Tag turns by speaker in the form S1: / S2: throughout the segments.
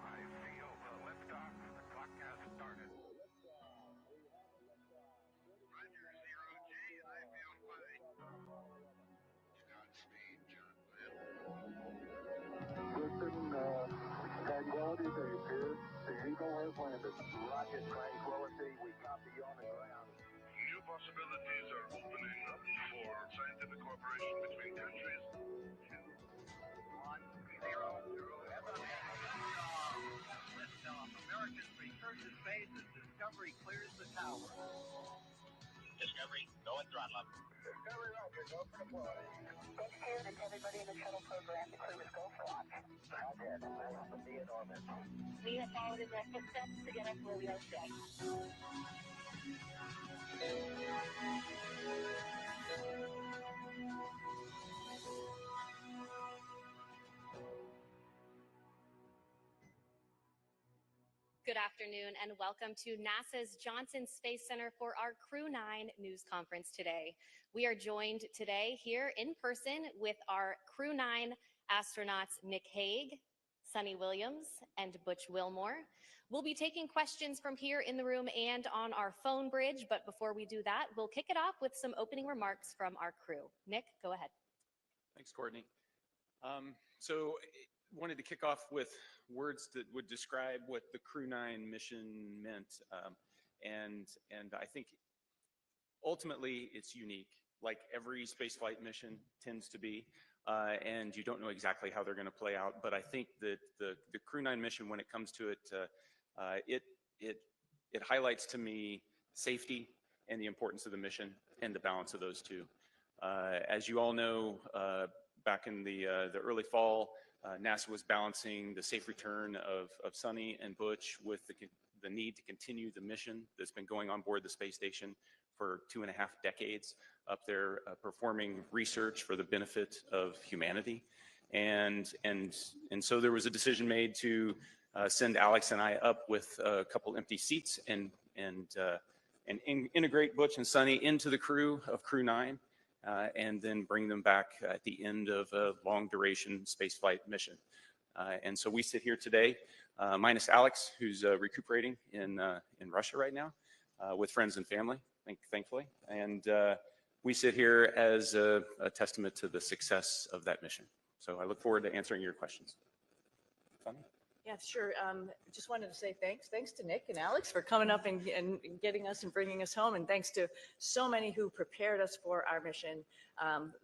S1: I feel the liftoff. The clock has started. Roger, 0G. I feel fine. Godspeed, John Glenn.
S2: Listen, tranquility base here. The Eagle has landed. Rocket tranquility. We copy you on the ground.
S1: New possibilities are opening up for scientific cooperation between countries.
S3: 1-0-0. Liftoff. Americans return to space as Discovery clears the tower. Discovery, go and throttle up.
S2: Discovery Roger, go for deploy.
S4: It's here that everybody in the shuttle program, the crew is go for launch.
S2: Roger, nice to be in orbit.
S4: We have followed in their footsteps to get us where we are today.
S5: Good afternoon and welcome to NASA's Johnson Space Center for our Crew 9 news conference today. We are joined today here in person with our Crew 9 astronauts Nick Hague, Suni Williams, and Butch Wilmore. We'll be taking questions from here in the room and on our phone bridge, but before we do that, we'll kick it off with some opening remarks from our crew. Nick, go ahead.
S6: Thanks, Courtney. So wanted to kick off with words that would describe what the Crew 9 mission meant. And I think ultimately it's unique, like every spaceflight mission tends to be, and you don't know exactly how they're going to play out. But I think that the Crew 9 mission, when it comes to it, it highlights to me safety and the importance of the mission and the balance of those two. As you all know, back in the early fall, NASA was balancing the safe return of Suni and Butch with the need to continue the mission that's been going on board the space station for 2.5 decades up there, performing research for the benefit of humanity. And so there was a decision made to send Alex and I up with a couple empty seats and integrate Butch and Suni into the crew of Crew 9. And then bring them back at the end of a long duration spaceflight mission. And so we sit here today, minus Alex, who's recuperating in Russia right now with friends and family, thankfully. And we sit here as a testament to the success of that mission. So I look forward to answering your questions. Suni?
S7: Yeah, sure. Just wanted to say thanks to Nick and Alex for coming up and getting us and bringing us home, and thanks to so many who prepared us for our mission.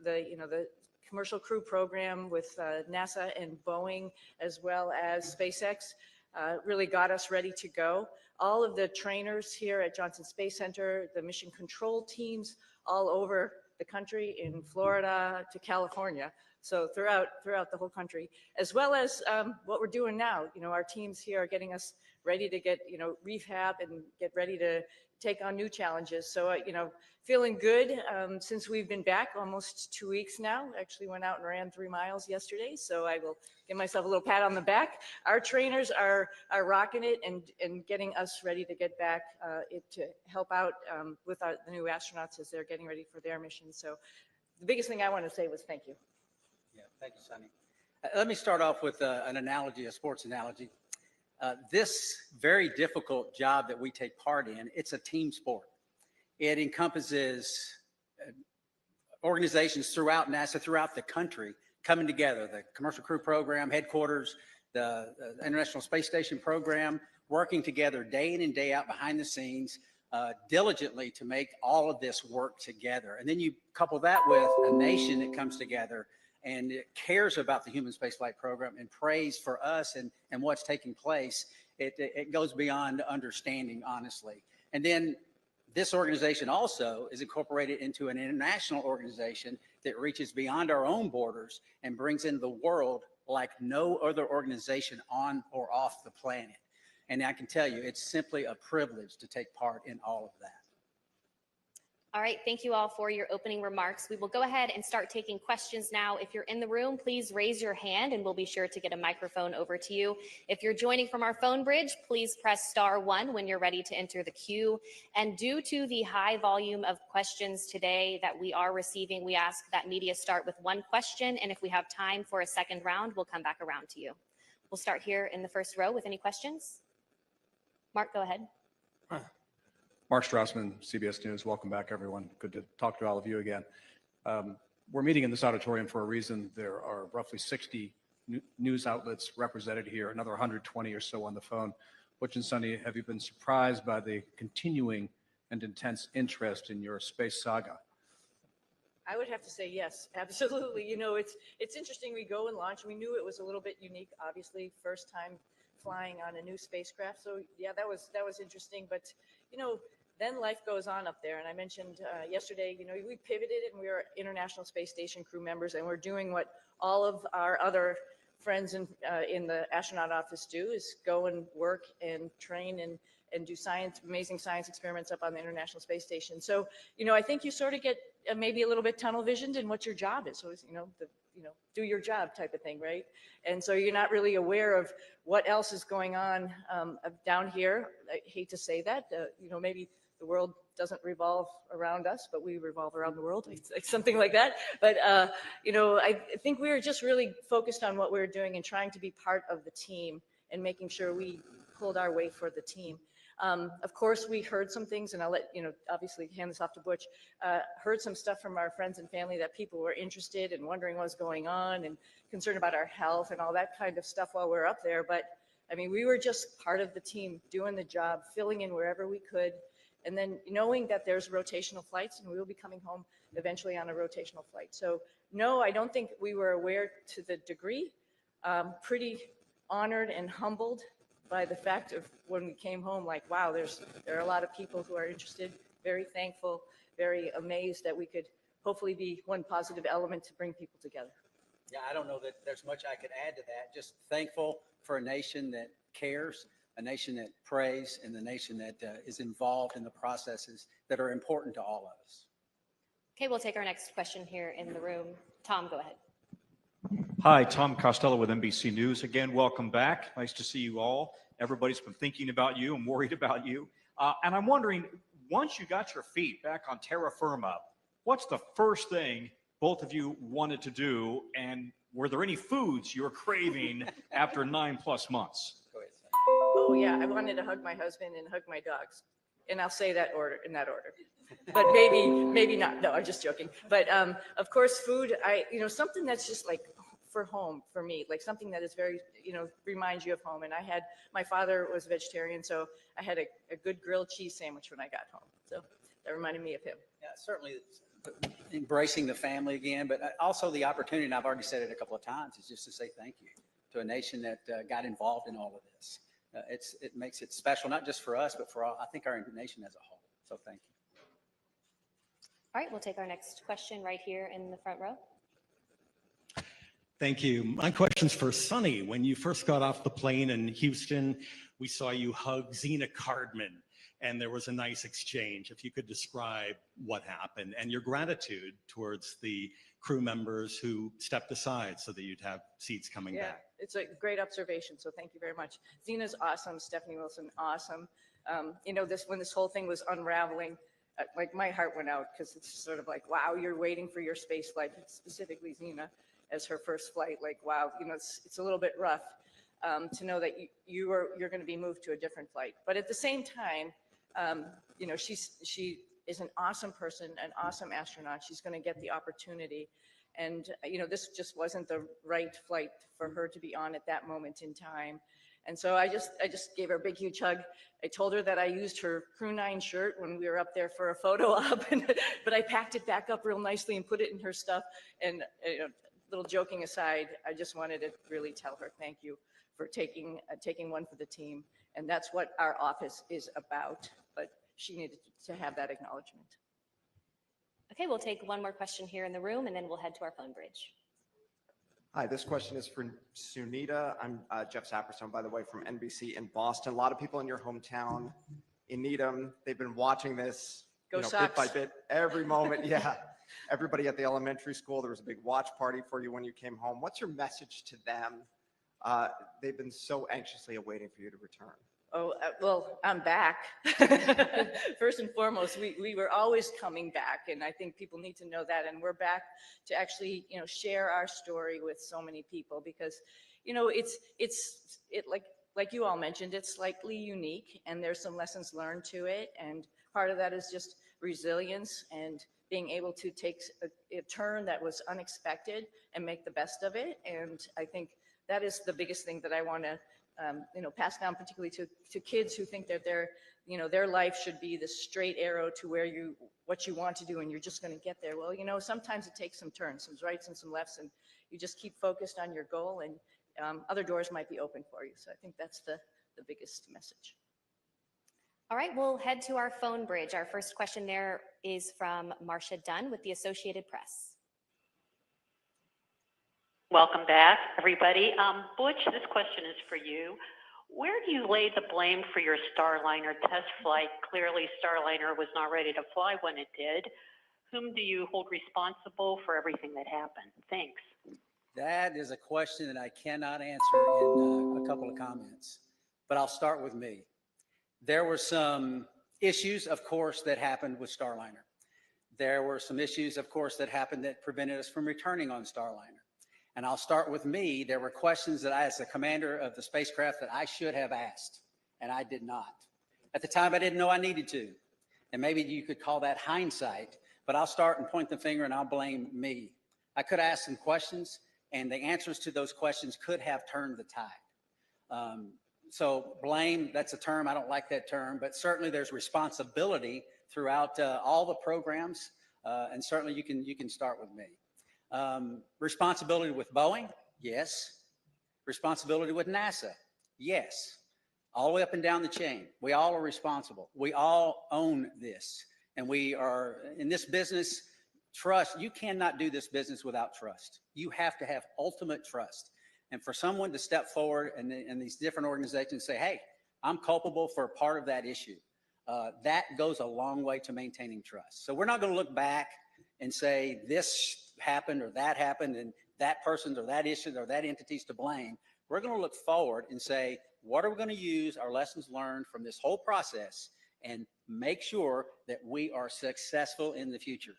S7: The commercial crew program with NASA and Boeing, as well as SpaceX, really got us ready to go. All of the trainers here at Johnson Space Center, the mission control teams all over the country, in Florida to California. So throughout the whole country, as well as what we're doing now. Our teams here are getting us ready to get, rehab and get ready to take on new challenges. So, feeling good since we've been back almost 2 weeks now. Actually went out and ran 3 miles yesterday. So I will give myself a little pat on the back. Our trainers are rocking it and getting us ready to get back to help out with the new astronauts as they're getting ready for their mission. So the biggest thing I want to say was thank you.
S8: Yeah, thank you, Suni. Let me start off with an analogy, a sports analogy. This very difficult job that we take part in, it's a team sport. It encompasses organizations throughout NASA, throughout the country, coming together, the Commercial Crew Program, headquarters, the International Space Station Program, working together day in and day out behind the scenes, diligently to make all of this work together. And then you couple that with a nation that comes together and it cares about the human spaceflight program and prays for us and what's taking place. It goes beyond understanding, honestly. And then this organization also is incorporated into an international organization that reaches beyond our own borders and brings in the world like no other organization on or off the planet. And I can tell you, it's simply a privilege to take part in all of that.
S5: All right, thank you all for your opening remarks. We will go ahead and start taking questions now. If you're in the room, please raise your hand and we'll be sure to get a microphone over to you. If you're joining from our phone bridge, please press *1 when you're ready to enter the queue. And due to the high volume of questions today that we are receiving, we ask that media start with one question, and if we have time for a second round, we'll come back around to you. We'll start here in the first row with any questions. Mark, go ahead.
S9: Mark Strassman, CBS News. Welcome back, everyone. Good to talk to all of you again. We're meeting in this auditorium for a reason. There are roughly 60 news outlets represented here, another 120 or so on the phone. Butch and Suni, have you been surprised by the continuing and intense interest in your space saga?
S7: I would have to say yes, absolutely. You know, it's interesting. We go and launch. We knew it was a little bit unique, obviously, first time flying on a new spacecraft. So yeah, that was interesting. But you know, then life goes on up there. And I mentioned yesterday, you know, we pivoted and we are International Space Station crew members, and we're doing what all of our other friends in the astronaut office do, is go and work and train and do amazing science experiments up on the International Space Station. So, you know, I think you sort of get maybe a little bit tunnel visioned in what your job is. So, it's, you know, do your job type of thing, right? And so you're not really aware of what else is going on down here. I hate to say that, you know, maybe the world doesn't revolve around us, but we revolve around the world, like something like that. But, you know, I think we were just really focused on what we were doing and trying to be part of the team and making sure we pulled our weight for the team. Of course, we heard some things, and I'll let, you know, obviously hand this off to Butch, heard some stuff from our friends and family that people were interested and wondering what was going on and concerned about our health and all that kind of stuff while we were up there. But I mean, we were just part of the team doing the job, filling in wherever we could. And then knowing that there's rotational flights and we will be coming home eventually on a rotational flight. So no, I don't think we were aware to the degree. Pretty honored and humbled by the fact of when we came home, like, wow, there are a lot of people who are interested, very thankful, very amazed that we could hopefully be one positive element to bring people together.
S8: Yeah, I don't know that there's much I could add to that. Just thankful for a nation that cares, a nation that prays, and the nation that is involved in the processes that are important to all of us.
S5: Okay, we'll take our next question here in the room. Tom, go ahead.
S10: Hi, Tom Costello with NBC News. Again, welcome back. Nice to see you all. Everybody's been thinking about you and worried about you. And I'm wondering, once you got your feet back on terra firma, what's the first thing both of you wanted to do? And were there any foods you were craving after 9+ months?
S8: Go ahead, Sam.
S7: Oh yeah, I wanted to hug my husband and hug my dogs. And I'll say that in that order. But maybe not. No, I'm just joking. But of course, food, you know, something that's just like for home for me, like something that is very, you know, reminds you of home. And my father was vegetarian, so I had a good grilled cheese sandwich when I got home. So that reminded me of him.
S8: Yeah, certainly embracing the family again, but also the opportunity, and I've already said it a couple of times, is just to say thank you to a nation that got involved in all of this. It makes it special, not just for us, but for all, I think, our nation as a whole. So thank you.
S5: All right, we'll take our next question right here in the front row.
S11: Thank you. My question's for Suni. When you first got off the plane in Houston, we saw you hug Zena Cardman, and there was a nice exchange. If you could describe what happened and your gratitude towards the crew members who stepped aside so that you'd have seats coming back.
S7: It's a great observation, so thank you very much. Zena's awesome, Stephanie Wilson, awesome. You know, when this whole thing was unraveling, like my heart went out, because it's sort of like, wow, you're waiting for your space flight, specifically Zena as her first flight. Like, wow, you know, it's a little bit rough to know that you're going to be moved to a different flight. But at the same time, you know, she is an awesome person, an awesome astronaut. She's going to get the opportunity. And, you know, this just wasn't the right flight for her to be on at that moment in time. And so I just gave her a big, huge hug. I told her that I used her Crew 9 shirt when we were up there for a photo op, but I packed it back up real nicely and put it in her stuff. And, you know, little joking aside, I just wanted to really tell her thank you for taking one for the team. And that's what our office is about. But she needed to have that acknowledgement.
S5: Okay, we'll take one more question here in the room, and then we'll head to our phone bridge.
S12: Hi, this question is for Sunita. I'm Jeff Saperstone, by the way, from NBC in Boston. A lot of people in your hometown in Needham, they've been watching this
S7: Go
S12: bit
S7: Sox.
S12: by bit, every moment. Yeah. Everybody at the elementary school, there was a big watch party for you when you came home. What's your message to them? They've been so anxiously awaiting for you to return.
S7: Oh, well, I'm back. First and foremost, we were always coming back, and I think people need to know that. And we're back to actually, share our story with so many people because, like you all mentioned, it's slightly unique, and there's some lessons learned to it. And part of that is just resilience and being able to take a turn that was unexpected and make the best of it. And I think that is the biggest thing that I want to pass down, particularly to kids who think that their life should be the straight arrow to what you want to do, and you're just going to get there. Well, sometimes it takes some turns, some rights and some lefts, and you just keep focused on your goal, and other doors might be open for you. So I think that's the biggest message.
S5: All right, we'll head to our phone bridge. Our first question there is from Marcia Dunn with the Associated Press.
S13: Welcome back, everybody. Butch, this question is for you. Where do you lay the blame for your Starliner test flight? Clearly, Starliner was not ready to fly when it did. Whom do you hold responsible for everything that happened? Thanks.
S8: That is a question that I cannot answer in a couple of comments, but I'll start with me. There were some issues, of course, that happened with Starliner. There were some issues, of course, that happened that prevented us from returning on Starliner. And I'll start with me. There were questions that I, as the commander of the spacecraft, that I should have asked, and I did not. At the time, I didn't know I needed to. And maybe you could call that hindsight, but I'll start and point the finger and I'll blame me. I could ask some questions, and the answers to those questions could have turned the tide. So blame, that's a term, I don't like that term, but certainly there's responsibility throughout all the programs, and certainly you can start with me. Responsibility with Boeing, yes. Responsibility with NASA, yes. All the way up and down the chain, we all are responsible. We all own this, and we are in this business. Trust, you cannot do this business without trust. You have to have ultimate trust. And for someone to step forward and these different organizations say, hey, I'm culpable for a part of that issue, that goes a long way to maintaining trust. So we're not going to look back and say this happened or that happened and that person's or that issue or that entity's to blame. We're going to look forward and say, what are we going to use our lessons learned from this whole process and make sure that we are successful in the future.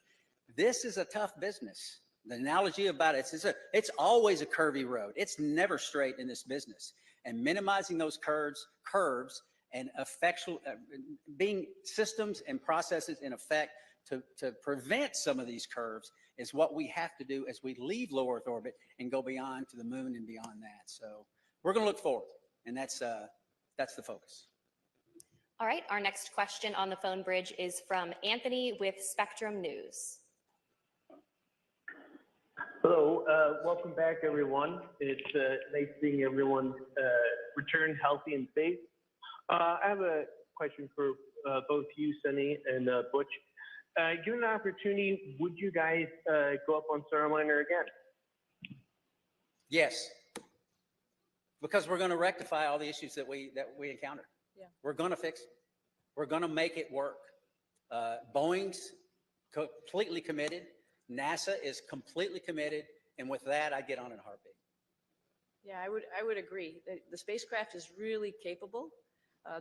S8: This is a tough business. The analogy about it, it's always a curvy road. It's never straight in this business. And minimizing those curves and being systems and processes in effect to prevent some of these curves is what we have to do as we leave low Earth orbit and go beyond to the moon and beyond that. So we're going to look forward, and that's the focus.
S5: All right, our next question on the phone bridge is from Anthony with Spectrum News.
S14: Hello, welcome back, everyone. It's nice seeing everyone return healthy and safe. I have a question for both you, Suni, and Butch. Given an opportunity, would you guys go up on Starliner again?
S8: Yes, because we're going to rectify all the issues that we encountered.
S7: Yeah.
S8: We're going to fix it. We're going to make it work. Boeing's completely committed. NASA is completely committed, and with that, I get on in a heartbeat.
S7: Yeah, I would agree. The spacecraft is really capable.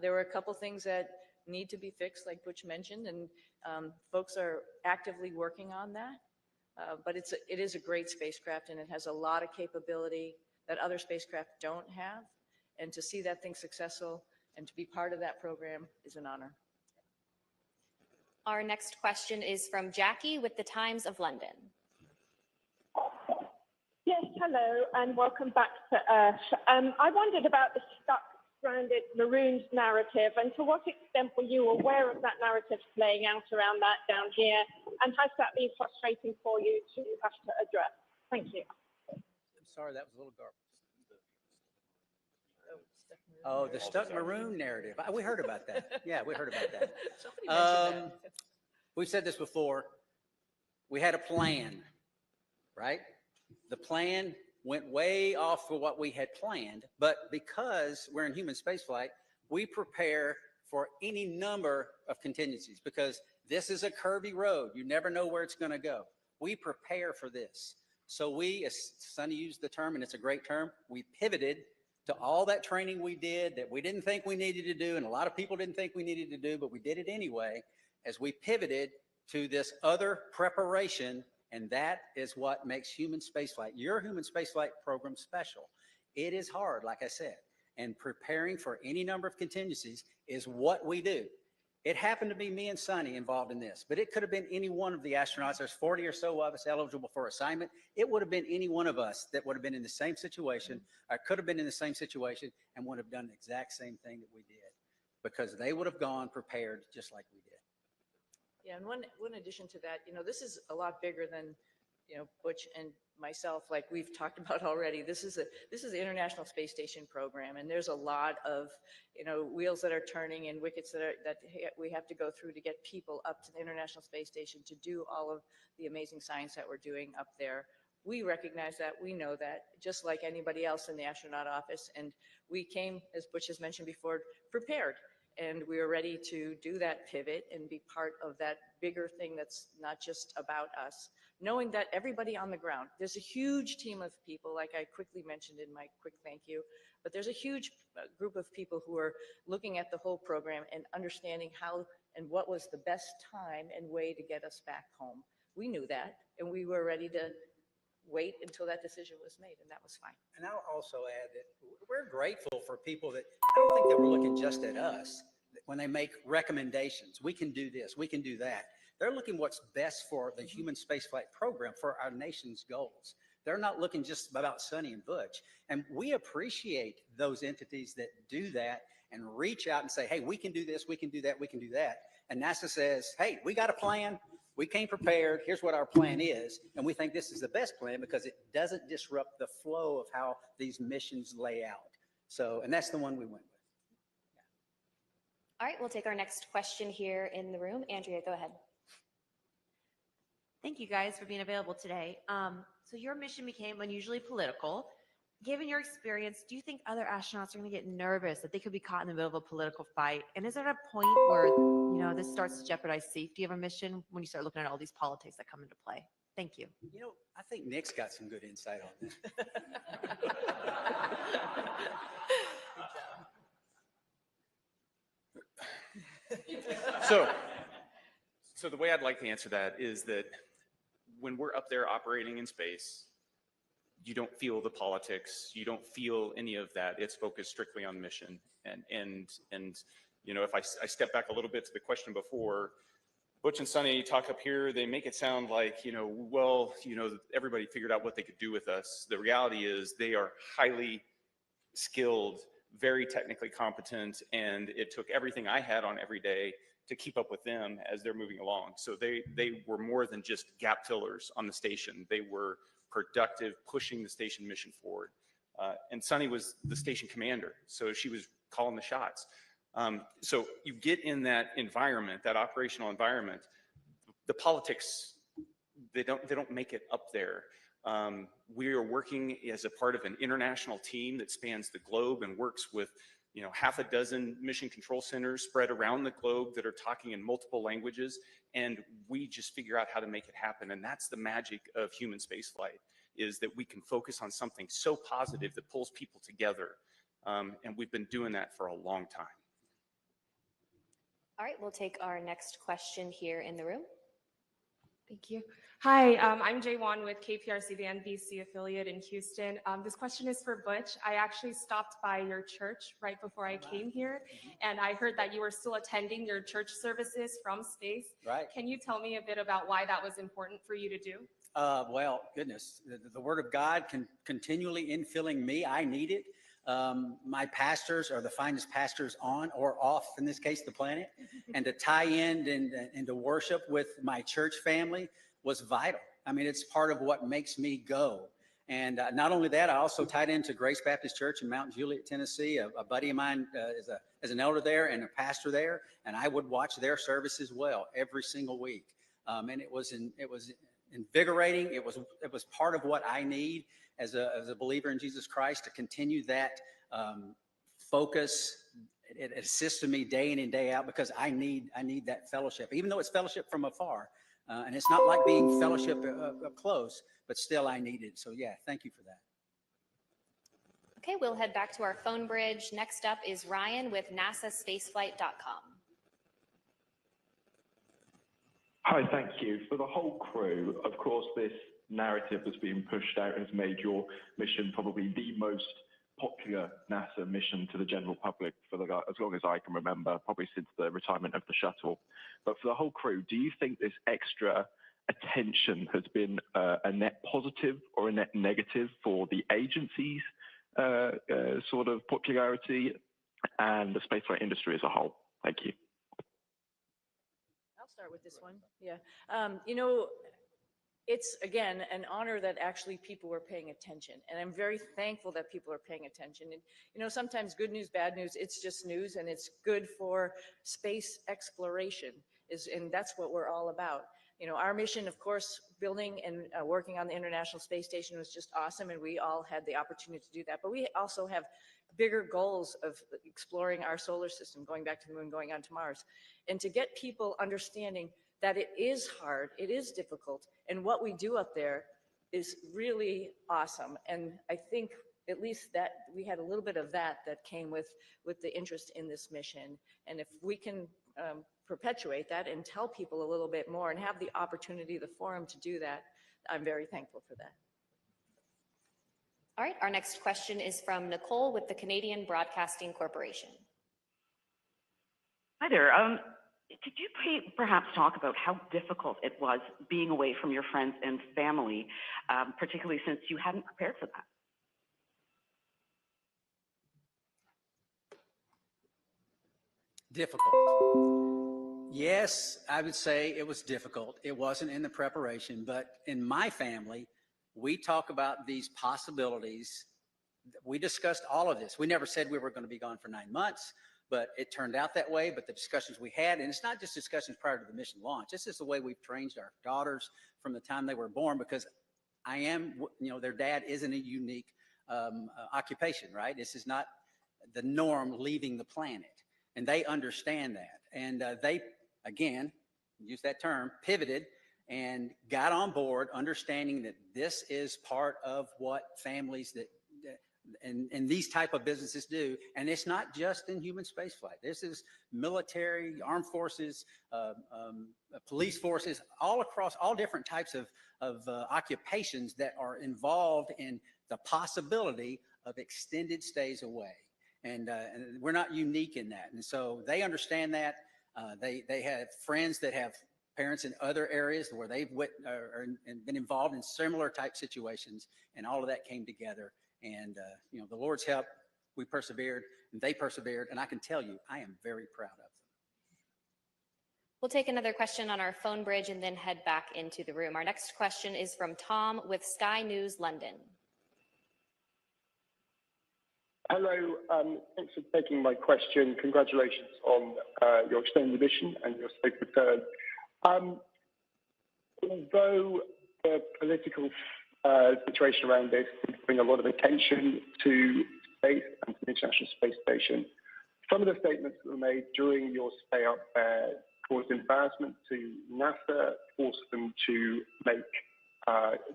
S7: There were a couple things that need to be fixed, like Butch mentioned, and folks are actively working on that. But it is a great spacecraft, and it has a lot of capability that other spacecraft don't have. And to see that thing successful and to be part of that program is an honor.
S5: Our next question is from Jackie with the Times of London.
S15: Yes, hello, and welcome back to Earth. I wondered about the stuck, stranded, marooned narrative, and to what extent were you aware of that narrative playing out around that down here, and has that been frustrating for you to have to address? Thank you.
S8: I'm sorry, that was a little garbled. Oh, the stuck maroon narrative. We heard about that. Yeah, we heard about that.
S7: Somebody mentioned that.
S8: We've said this before. We had a plan, right? The plan went way off for what we had planned, but because we're in human spaceflight, we prepare for any number of contingencies because This is a curvy road. You never know where it's going to go. We prepare for this. So we, as Sonny used the term, and it's a great term, we pivoted to all that training we did that we didn't think we needed to do, and a lot of people didn't think we needed to do, but we did it anyway, as we pivoted to this other preparation, and that is what makes human spaceflight, your human spaceflight program, special. It is hard, like I said, and preparing for any number of contingencies is what we do. It happened to be me and Sonny involved in this, but it could have been any one of the astronauts. There's 40 or so of us eligible for assignment. It would have been any one of us that would have been in the same situation, or could have been in the same situation, and would have done the exact same thing that we did, because they would have gone prepared just like we did.
S7: Yeah, and one addition to that, this is a lot bigger than, Butch and myself, like we've talked about already. This is the International Space Station program, and there's a lot of, wheels that are turning and wickets that we have to go through to get people up to the International Space Station to do all of the amazing science that we're doing up there. We recognize that, we know that, just like anybody else in the astronaut office, and we came, as Butch has mentioned before, prepared. And we are ready to do that pivot and be part of that bigger thing that's not just about us. Knowing that everybody on the ground, there's a huge team of people, like I quickly mentioned in my quick thank you, but there's a huge group of people who are looking at the whole program and understanding how and what was the best time and way to get us back home. We knew that, and we were ready to wait until that decision was made, and that was fine.
S8: And I'll also add that we're grateful for people that, I don't think they were looking just at us when they make recommendations. We can do this, we can do that. They're looking what's best for the human spaceflight program, for our nation's goals. They're not looking just about Sonny and Butch. And we appreciate those entities that do that and reach out and say, hey, we can do this, we can do that, we can do that. And NASA says, hey, we got a plan. We came prepared. Here's what our plan is. And we think this is the best plan because it doesn't disrupt the flow of how these missions lay out. So, and that's the one we went with.
S5: All right, we'll take our next question here in the room. Andrea, go ahead.
S16: Thank you guys for being available today. So your mission became unusually political. Given your experience, do you think other astronauts are going to get nervous that they could be caught in the middle of a political fight? And is there a point where, this starts to jeopardize safety of a mission when you start looking at all these politics that come into play? Thank you.
S8: I think Nick's got some good insight on this.
S6: So the way I'd like to answer that is that when we're up there operating in space, you don't feel the politics, you don't feel any of that. It's focused strictly on mission. And if I step back a little bit to the question before, Butch and Sonny talk up here, they make it sound like, everybody figured out what they could do with us. The reality is they are highly skilled, very technically competent, and it took everything I had on every day to keep up with them as they're moving along. So they were more than just gap fillers on the station. They were productive, pushing the station mission forward. And Sonny was the station commander, so she was calling the shots. So you get in that environment, that operational environment, the politics, they don't make it up there. We are working as a part of an international team that spans the globe and works with half a dozen mission control centers spread around the globe that are talking in multiple languages, and we just figure out how to make it happen. And that's the magic of human spaceflight, is that we can focus on something so positive that pulls people together. And we've been doing that for a long time.
S5: All right, we'll take our next question here in the room.
S17: Thank you. Hi, I'm Jay Wan with KPRC, the NBC affiliate in Houston. This question is for Butch. I actually stopped by your church right before I came here, and I heard that you were still attending your church services from space.
S8: Right.
S17: Can you tell me a bit about why that was important for you to do?
S8: Well, goodness, the Word of God continually infilling me. I need it. My pastors are the finest pastors on or off, in this case, the planet. And to tie in and to worship with my church family was vital. I mean, it's part of what makes me go. And not only that, I also tied into Grace Baptist Church in Mount Juliet, Tennessee. A buddy of mine is an elder there and a pastor there, and I would watch their service as well every single week. And it was invigorating. It was part of what I need as a believer in Jesus Christ to continue that focus it assisted me day in and day out because I need that fellowship, even though it's fellowship from afar. And it's not like being fellowship up close, but still I need it. So yeah, thank you for that.
S5: Okay, we'll head back to our phone bridge. Next up is Ryan with NASAspaceflight.com.
S18: Hi, thank you. For the whole crew, of course, this narrative that's being pushed out has made your mission probably the most popular NASA mission to the general public for as long as I can remember, probably since the retirement of the shuttle. But for the whole crew, do you think this extra attention has been a net positive or a net negative for the agency's sort of popularity and the spaceflight industry as a whole? Thank you.
S7: I'll start with this one. Yeah. You know, it's, again, an honor that actually people were paying attention. And I'm very thankful that people are paying attention. And, you know, sometimes good news, bad news, it's just news, and it's good for space exploration, and that's what we're all about. You know, our mission, of course, building and working on the International Space Station was just awesome, and we all had the opportunity to do that. But we also have bigger goals of exploring our solar system, going back to the moon, going on to Mars. And to get people understanding that it is hard, it is difficult, and what we do up there is really awesome. And I think at least that we had a little bit of that came with the interest in this mission. And if we can perpetuate that and tell people a little bit more and have the opportunity, the forum to do that, I'm very thankful for that.
S5: All right, our next question is from Nicole with the Canadian Broadcasting Corporation.
S19: Hi there. Could you perhaps talk about how difficult it was being away from your friends and family, particularly since you hadn't prepared for that?
S8: Difficult. Yes, I would say it was difficult. It wasn't in the preparation, but in my family, we talk about these possibilities. We discussed all of this. We never said we were going to be gone for 9 months, but it turned out that way. But the discussions we had, and it's not just discussions prior to the mission launch, this is the way we've trained our daughters from the time they were born, because I am, you know, their dad isn't a unique occupation, right? This is not the norm leaving the planet. And they understand that. And they, again, use that term, pivoted and got on board, understanding that this is part of what families and these type of businesses do. And it's not just in human spaceflight. This is military, armed forces, police forces, all across all different types of occupations that are involved in the possibility of extended stays away. And we're not unique in that. And so they understand that. They have friends that have parents in other areas where they've been involved in similar type situations, and all of that came together. And you know, the Lord's help, we persevered, and they persevered, and I can tell you, I am very proud of them.
S5: We'll take another question on our phone bridge and then head back into the room. Our next question is from Tom with Sky News London.
S20: Hello, thanks for taking my question. Congratulations on your extended mission and your safe return. Although the political situation around this is bring a lot of attention to space and to the International Space Station, some of the statements that were made during your stay up there caused embarrassment to NASA, forced them to make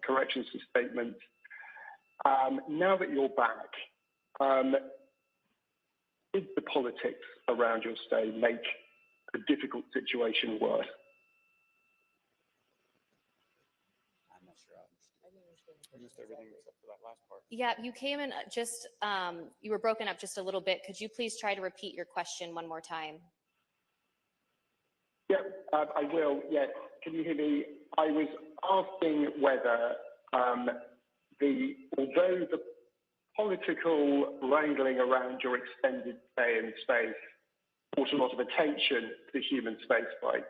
S20: corrections to statements. Now that you're back, did the politics around your stay make a difficult situation worse?
S6: I'm not sure. I missed everything except for that last part.
S5: Yeah, you came in just, you were broken up just a little bit. Could you please try to repeat your question one more time?
S20: Yeah, I will. Yes. Can you hear me? I was asking whether although the political wrangling around your extended stay in space brought a lot of attention to human spaceflight,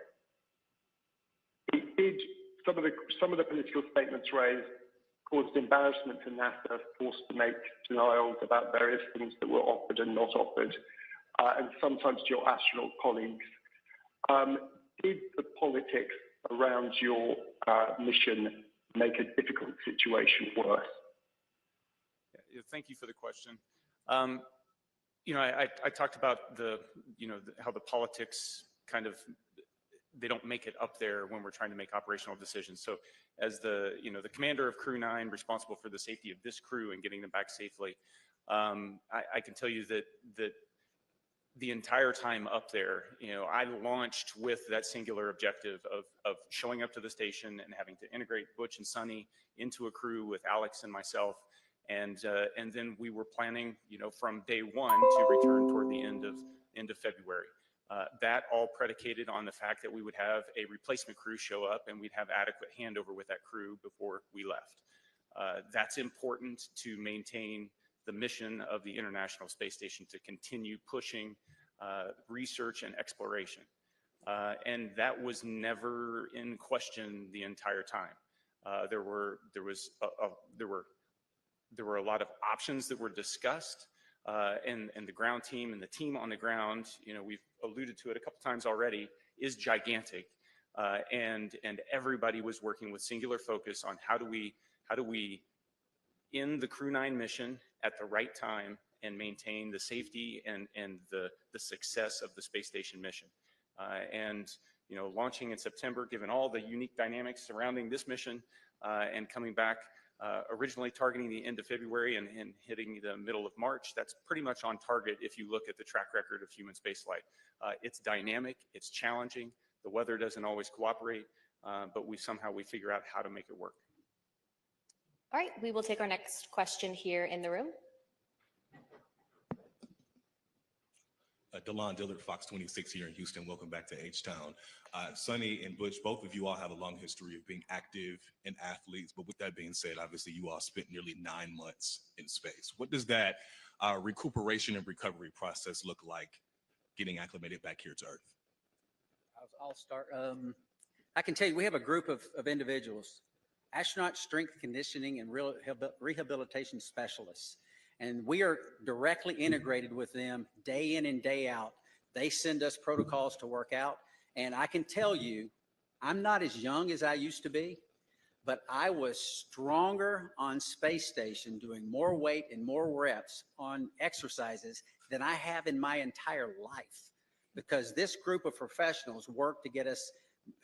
S20: it did, some of the political statements raised caused embarrassment to NASA, forced to make denials about various things that were offered and not offered, and sometimes to your astronaut colleagues. Did the politics around your mission make a difficult situation worse?
S6: Thank you for the question. I talked about how the politics kind of, they don't make it up there when we're trying to make operational decisions. So as the commander of Crew 9, responsible for the safety of this crew and getting them back safely, I can tell you that the entire time up there, I launched with that singular objective of showing up to the station and having to integrate Butch and Suni into a crew with Alex and myself. And then we were planning, from day one to return toward the end of February. That all predicated on the fact that we would have a replacement crew show up and we'd have adequate handover with that crew before we left. That's important to maintain the mission of the International Space Station, to continue pushing research and exploration. And that was never in question the entire time. There were a lot of options that were discussed, and the ground team and the team on the ground, we've alluded to it a couple times already, is gigantic. And everybody was working with singular focus on how do we end the Crew 9 mission at the right time and maintain the safety and the success of the space station mission. Launching in September, given all the unique dynamics surrounding this mission, and coming back originally targeting the end of February and hitting the middle of March, that's pretty much on target if you look at the track record of human spaceflight. It's dynamic, it's challenging, the weather doesn't always cooperate, but we figure out how to make it work.
S5: All right, we will take our next question here in the room.
S21: Delon Dillard, Fox 26 here in Houston. Welcome back to H-Town. Suni and Butch, both of you all have a long history of being active and athletes, but with that being said, obviously you all spent nearly 9 months in space. What does that recuperation and recovery process look like getting acclimated back here to Earth?
S8: I'll start. I can tell you, we have a group of individuals, astronaut strength conditioning and rehabilitation specialists. And we are directly integrated with them day in and day out. They send us protocols to work out. And I can tell you, I'm not as young as I used to be, but I was stronger on space station doing more weight and more reps on exercises than I have in my entire life, because this group of professionals work to get us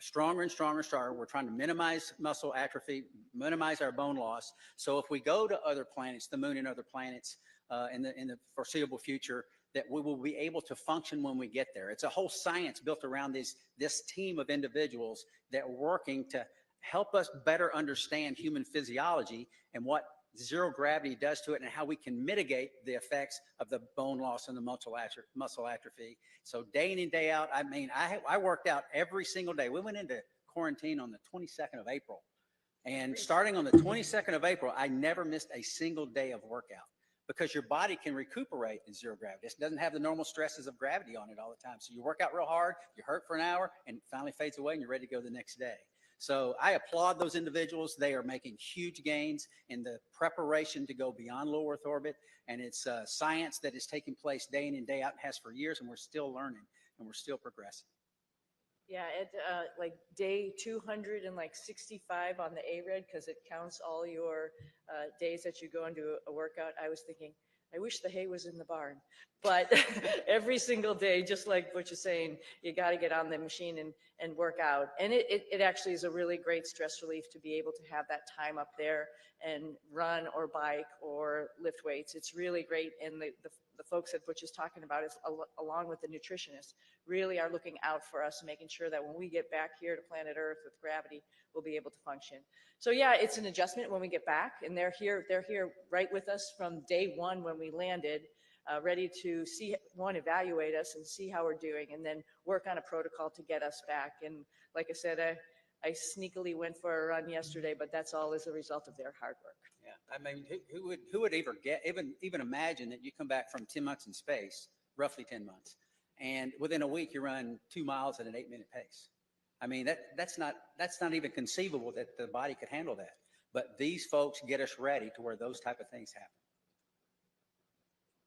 S8: stronger and stronger and stronger. We're trying to minimize muscle atrophy, minimize our bone loss. So if we go to other planets, the moon and other planets in the foreseeable future, that we will be able to function when we get there. It's a whole science built around this team of individuals that are working to help us better understand human physiology and what zero gravity does to it and how we can mitigate the effects of the bone loss and the muscle atrophy. So day in and day out, I mean, I worked out every single day. We went into quarantine on the 22nd of April. And starting on the 22nd of April, I never missed a single day of workout, because your body can recuperate in zero gravity. It doesn't have the normal stresses of gravity on it all the time. So you work out real hard, you hurt for an hour, and it finally fades away and you're ready to go the next day. So I applaud those individuals. They are making huge gains in the preparation to go beyond low Earth orbit. And it's science that is taking place day in and day out, and has for years, and we're still learning and we're still progressing.
S7: Yeah, at like day 265 on the ARED, because it counts all your days that you go into a workout, I was thinking, I wish the hay was in the barn. But every single day, just like Butch is saying, you got to get on the machine and work out. And it actually is a really great stress relief to be able to have that time up there and run or bike or lift weights. It's really great. And the folks that Butch is talking about, is along with the nutritionists, really are looking out for us, making sure that when we get back here to planet Earth with gravity, we'll be able to function. So yeah, it's an adjustment when we get back, and they're here right with us from day one when we landed, ready to evaluate us and see how we're doing, and then work on a protocol to get us back. And like I said, I sneakily went for a run yesterday, but that's all as a result of their hard work.
S8: Yeah, I mean, who would even imagine that you come back from 10 months in space, roughly 10 months, and within a week you run 2 miles at an 8-minute pace? I mean, that's not even conceivable that the body could handle that. But these folks get us ready to where those type of things happen.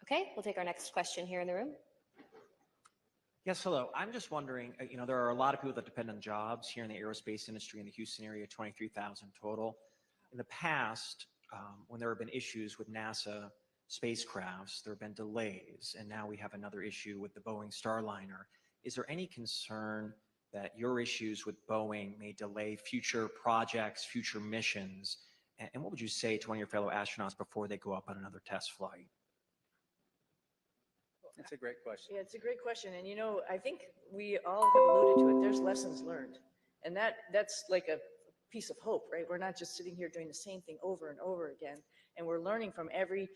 S5: Okay, we'll take our next question here in the room.
S22: Yes, hello. I'm just wondering, there are a lot of people that depend on jobs here in the aerospace industry in the Houston area, 23,000 total. In the past, when there have been issues with NASA spacecrafts. There have been delays, and now we have another issue with the Boeing Starliner. Is there any concern that your issues with Boeing may delay future projects, future missions? And what would you say to one of your fellow astronauts before they go up on another test flight?
S8: That's a great question.
S7: Yeah, it's a great question. And I think we all have alluded to it. There's lessons learned. And that's like a piece of hope, right? We're not just sitting here doing the same thing over and over again. And we're learning from every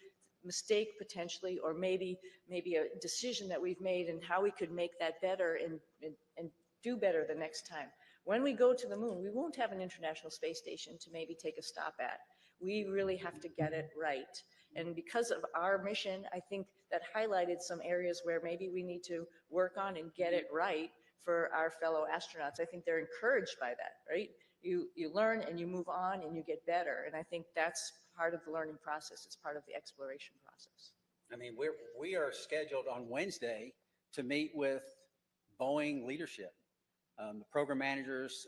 S7: mistake potentially, or maybe a decision that we've made and how we could make that better and do better the next time. When we go to the moon, we won't have an International Space Station to maybe take a stop at. We really have to get it right. And because of our mission, I think that highlighted some areas where maybe we need to work on and get it right for our fellow astronauts. I think they're encouraged by that, right? You learn and you move on and you get better. And I think that's part of the learning process. It's part of the exploration process.
S8: I mean, we are scheduled on Wednesday to meet with Boeing leadership, the program managers,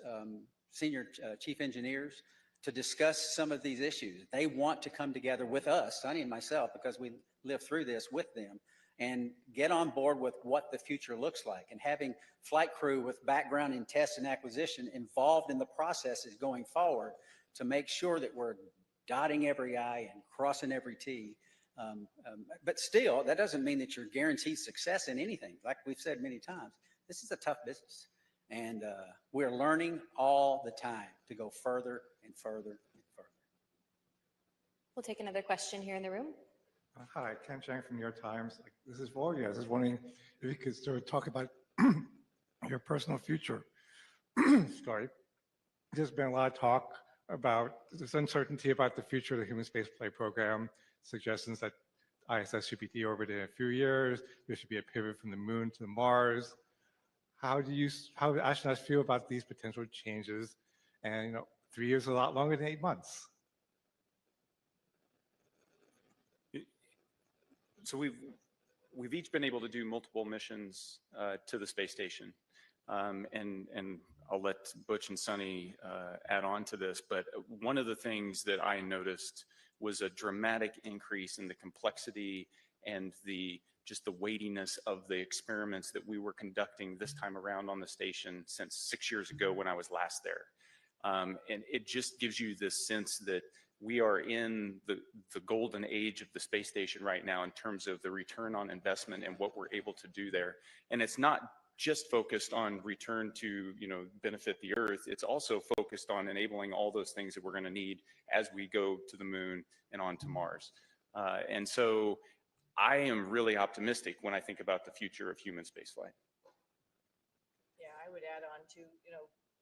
S8: senior chief engineers, to discuss some of these issues. They want to come together with us, Sonny and myself, because we lived through this with them, and get on board with what the future looks like, and having flight crew with background in test and acquisition involved in the processes going forward to make sure that we're dotting every I and crossing every T. But still, that doesn't mean that you're guaranteed success in anything. Like we've said many times, this is a tough business. And we're learning all the time to go further and further and further.
S5: We'll take another question here in the room.
S1: Hi, Ken Chang from New York Times. This is for you. I was just wondering if you could sort of talk about your personal future. Sorry. There's been a lot of talk about this uncertainty about the future of the human spaceflight program, suggestions that ISS should be deorbited in a few years, there should be a pivot from the moon to Mars. How do astronauts feel about these potential changes? And 3 years is a lot longer than 8 months.
S6: So we've each been able to do multiple missions to the space station, and I'll let Butch and Suni add on to this. But one of the things that I noticed was a dramatic increase in the complexity and just the weightiness of the experiments that we were conducting this time around on the station since 6 years ago when I was last there. And it just gives you this sense that we are in the golden age of the space station right now in terms of the return on investment and what we're able to do there. And it's not just focused on return to benefit the Earth. It's also focused on enabling all those things that we're going to need as we go to the moon and on to Mars. And so I am really optimistic when I think about the future of human spaceflight.
S7: Yeah, I would add on to,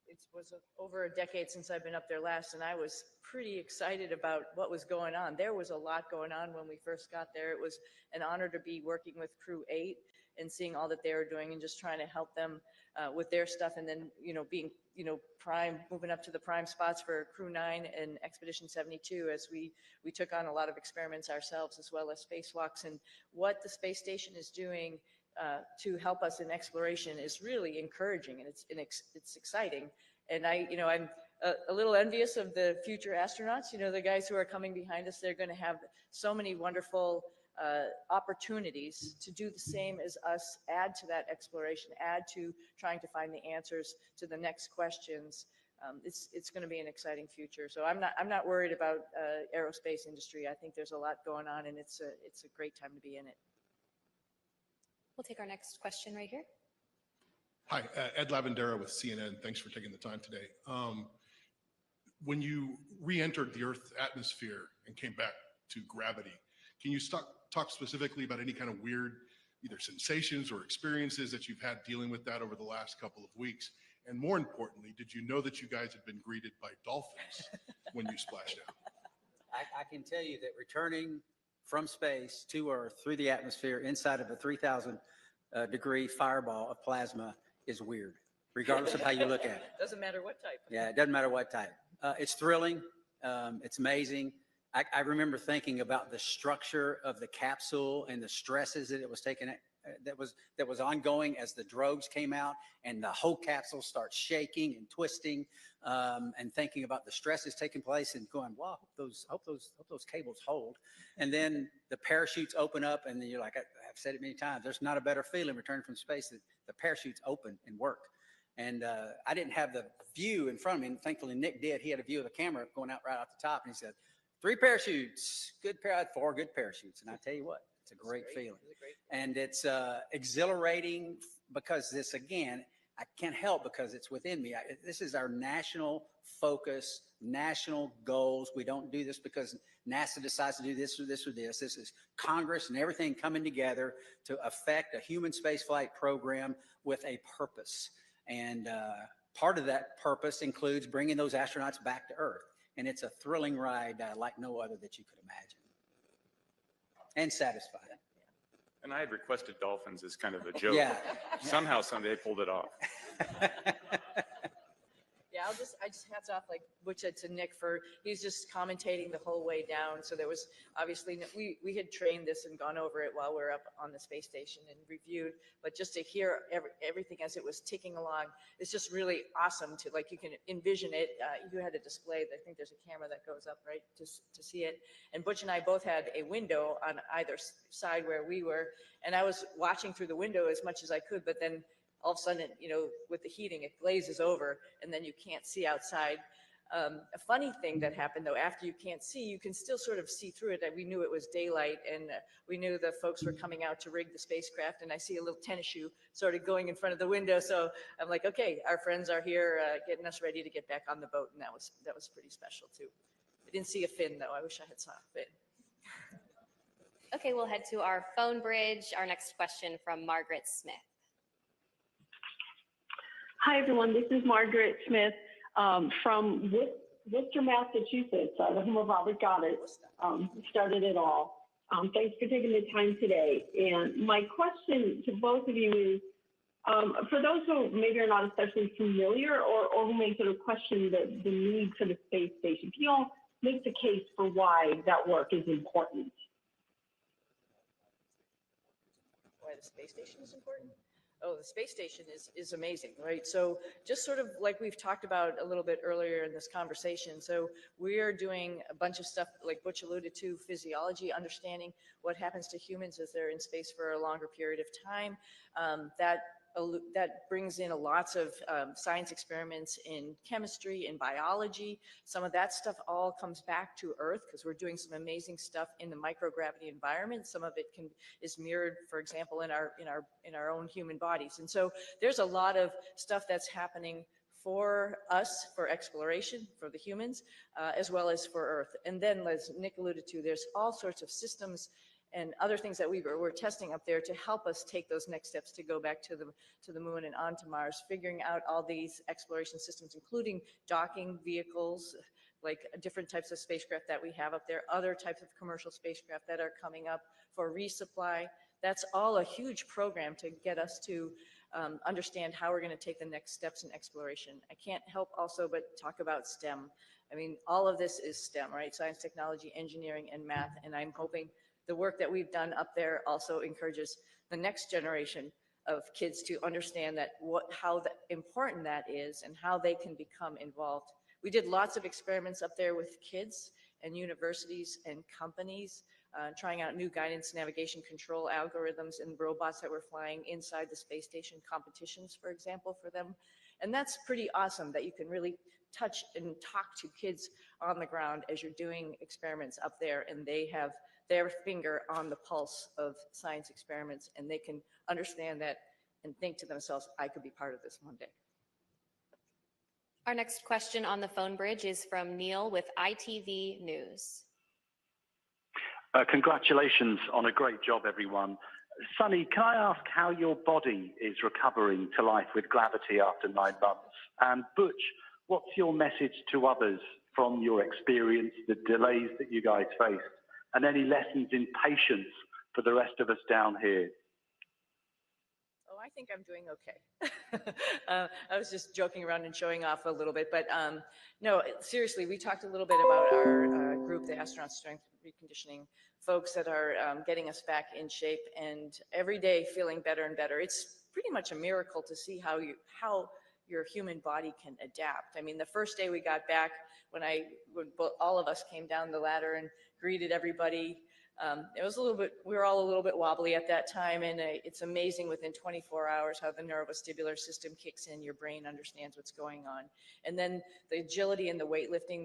S7: it was over a decade since I've been up there last, and I was pretty excited about what was going on. There was a lot going on when we first got there. It was an honor to be working with Crew 8 and seeing all that they were doing and just trying to help them with their stuff, and then being prime, moving up to the prime spots for Crew 9 and Expedition 72 as we took on a lot of experiments ourselves as well as spacewalks. And what the space station is doing to help us in exploration is really encouraging, and it's exciting. And I'm a little envious of the future astronauts. The guys who are coming behind us, they're going to have so many wonderful opportunities to do the same as us, add to that exploration, add to trying to find the answers to the next questions. It's going to be an exciting future. So I'm not worried about aerospace industry. I think there's a lot going on, and it's a great time to be in it.
S5: We'll take our next question right here.
S3: Hi, Ed Lavandera with CNN. Thanks for taking the time today. When you re-entered the Earth's atmosphere and came back to gravity, can you talk specifically about any kind of weird either sensations or experiences that you've had dealing with that over the last couple of weeks? And more importantly, did you know that you guys had been greeted by dolphins when you splashed out?
S8: I can tell you that returning from space to Earth through the atmosphere inside of a 3,000 degree fireball of plasma is weird, regardless of how you look at it.
S7: Doesn't matter what type.
S8: Yeah, it doesn't matter what type. It's thrilling. It's amazing. I remember thinking about the structure of the capsule and the stresses that it was taking that was ongoing as the drogues came out and the whole capsule starts shaking and twisting, and thinking about the stresses taking place and going, wow, hope those cables hold. And then the parachutes open up and then you're like, I've said it many times, there's not a better feeling returning from space than the parachutes open and work. And I didn't have the view in front of me, and thankfully Nick did. He had a view of the camera going out right off the top, and he said, 3 parachutes, good pair, I had 4 good parachutes. And I tell you what, it's a great feeling. And it's exhilarating because this, again, I can't help because it's within me. This is our national focus, national goals. We don't do this because NASA decides to do this or this or this. This is Congress and everything coming together to affect a human spaceflight program with a purpose. And part of that purpose includes bringing those astronauts back to Earth. And it's a thrilling ride like no other that you could imagine. And satisfying.
S6: And I had requested dolphins as kind of a joke.
S8: Yeah.
S6: Somehow, they pulled it off.
S7: Yeah, I just hats off, like Butch said, to Nick for, he's just commentating the whole way down. So there was obviously, we had trained this and gone over it while we were up on the space station and reviewed, but just to hear everything as it was ticking along, it's just really awesome to, like, you can envision it. You had a display, I think there's a camera that goes up, right, to see it. And Butch and I both had a window on either side where we were, and I was watching through the window as much as I could, but then all of a sudden, you know, with the heating, it glazes over and then you can't see outside. A funny thing that happened though, after you can't see, you can still sort of see through it. We knew it was daylight and we knew the folks were coming out to rig the spacecraft, and I see a little tennis shoe sort of going in front of the window. So I'm like, okay, our friends are here getting us ready to get back on the boat. And that was pretty special too. I didn't see a fin though. I wish I had saw a fin.
S5: Okay, we'll head to our phone bridge. Our next question from Margaret Smith.
S2: Hi, everyone. This is Margaret Smith from Worcester, Massachusetts, the home of Robert Goddard. Started it all. Thanks for taking the time today. And my question to both of you is, for those who maybe are not especially familiar or who may sort of question the need for the space station, can you all make the case for why that work is important?
S7: Why the space station is important? Oh, the space station is amazing, right? So just sort of like we've talked about a little bit earlier in this conversation. So we are doing a bunch of stuff like Butch alluded to, physiology, understanding what happens to humans as they're in space for a longer period of time. That brings in lots of science experiments in chemistry and biology. Some of that stuff all comes back to Earth because we're doing some amazing stuff in the microgravity environment. Some of it is mirrored, for example, in our own human bodies. And so there's a lot of stuff that's happening for us, for exploration, for the humans, as well as for Earth. And then, as Nick alluded to, there's all sorts of systems and other things that we're testing up there to help us take those next steps to go back to the moon and onto Mars, figuring out all these exploration systems, including docking vehicles, like different types of spacecraft that we have up there, other types of commercial spacecraft that are coming up for resupply. That's all a huge program to get us to understand how we're going to take the next steps in exploration. I can't help also but talk about STEM. I mean, all of this is STEM, right? Science, technology, engineering, and math. And I'm hoping the work that we've done up there also encourages the next generation of kids to understand that how important that is and how they can become involved. We did lots of experiments up there with kids and universities and companies, trying out new guidance, navigation, control algorithms and robots that were flying inside the space station, competitions, for example, for them. And that's pretty awesome that you can really touch and talk to kids on the ground as you're doing experiments up there, and they have their finger on the pulse of science experiments, and they can understand that and think to themselves, I could be part of this one day.
S5: Our next question on the phone bridge is from Neil with ITV News.
S4: Congratulations on a great job, everyone. Suni, can I ask how your body is recovering to life with gravity after 9 months? And Butch, what's your message to others from your experience, the delays that you guys faced, and any lessons in patience for the rest of us down here?
S7: Oh, I think I'm doing okay. I was just joking around and showing off a little bit, but no, seriously, we talked a little bit about our group group, the Astronaut Strength Reconditioning folks that are getting us back in shape, and every day feeling better and better. It's pretty much a miracle to see how your human body can adapt. I mean, the first day we got back, when all of us came down the ladder and greeted everybody, it was we were all a little bit wobbly at that time, and it's amazing within 24 hours how the neurovestibular system kicks in, your brain understands what's going on. And then the agility and the weightlifting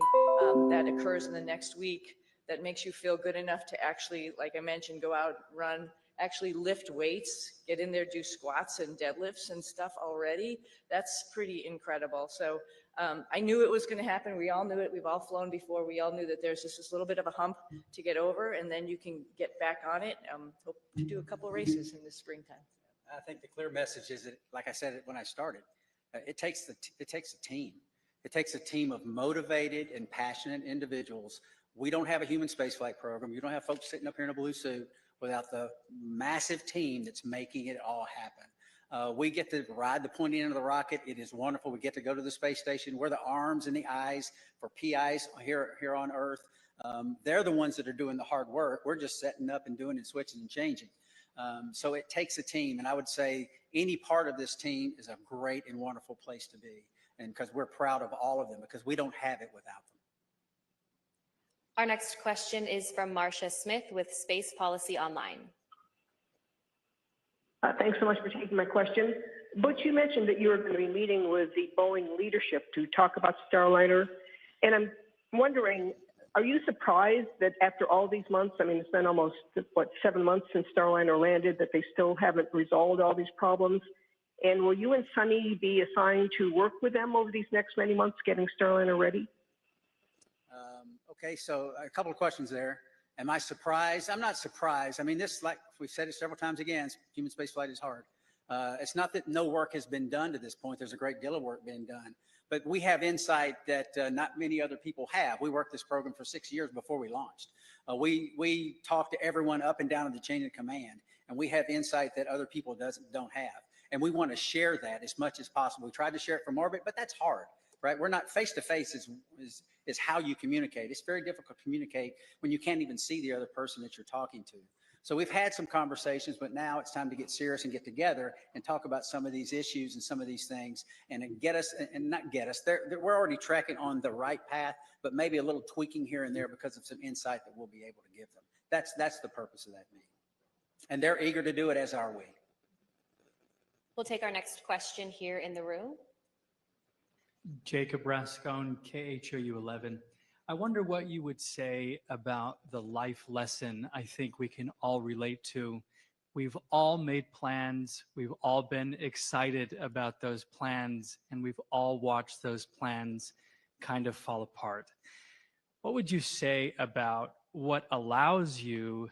S7: that occurs in the next week that makes you feel good enough to actually, like I mentioned, go out, run, actually lift weights, get in there, do squats and deadlifts and stuff already. That's pretty incredible. So I knew it was going to happen. We all knew it. We've all flown before. We all knew that there's just this little bit of a hump to get over, and then you can get back on it. Hope to do a couple races in the springtime.
S8: I think the clear message is that, like I said when I started, it takes a team. It takes a team of motivated and passionate individuals. We don't have a human spaceflight program. You don't have folks sitting up here in a blue suit without the massive team that's making it all happen. We get to ride the pointy end of the rocket. It is wonderful. We get to go to the space station. We're the arms and the eyes for PIs here on Earth. They're the ones that are doing the hard work. We're just setting up and doing and switching and changing. So it takes a team. And I would say any part of this team is a great and wonderful place to be. And because we're proud of all of them, because we don't have it without them.
S5: Our next question is from Marcia Smith with Space Policy Online.
S9: Thanks so much for taking my question. Butch, you mentioned that you were going to be meeting with the Boeing leadership to talk about Starliner. And I'm wondering, are you surprised that after all these months, I mean, it's been almost, 7 months since Starliner landed, that they still haven't resolved all these problems? And will you and Suni be assigned to work with them over these next many months getting Starliner ready?
S8: Okay, so a couple of questions there. Am I surprised? I'm not surprised. I mean, this, like we've said it several times again, human spaceflight is hard. It's not that no work has been done to this point. There's a great deal of work being done. But we have insight that not many other people have. We worked this program for 6 years before we launched. We talked to everyone up and down in the chain of command, and we have insight that other people don't have. And we want to share that as much as possible. We tried to share it from orbit, but that's hard, right? We're not face-to-face is how you communicate. It's very difficult to communicate when you can't even see the other person that you're talking to. So we've had some conversations, but now it's time to get serious and get together and talk about some of these issues and some of these things and get us, and not get us, we're already tracking on the right path, but maybe a little tweaking here and there because of some insight that we'll be able to give them. That's the purpose of that meeting. And they're eager to do it, as are we.
S5: We'll take our next question here in the room.
S10: Jacob Rascone, KHOU 11. I wonder what you would say about the life lesson I think we can all relate to. We've all made plans, we've all been excited about those plans, and we've all watched those plans kind of fall apart. What would you say about what allows you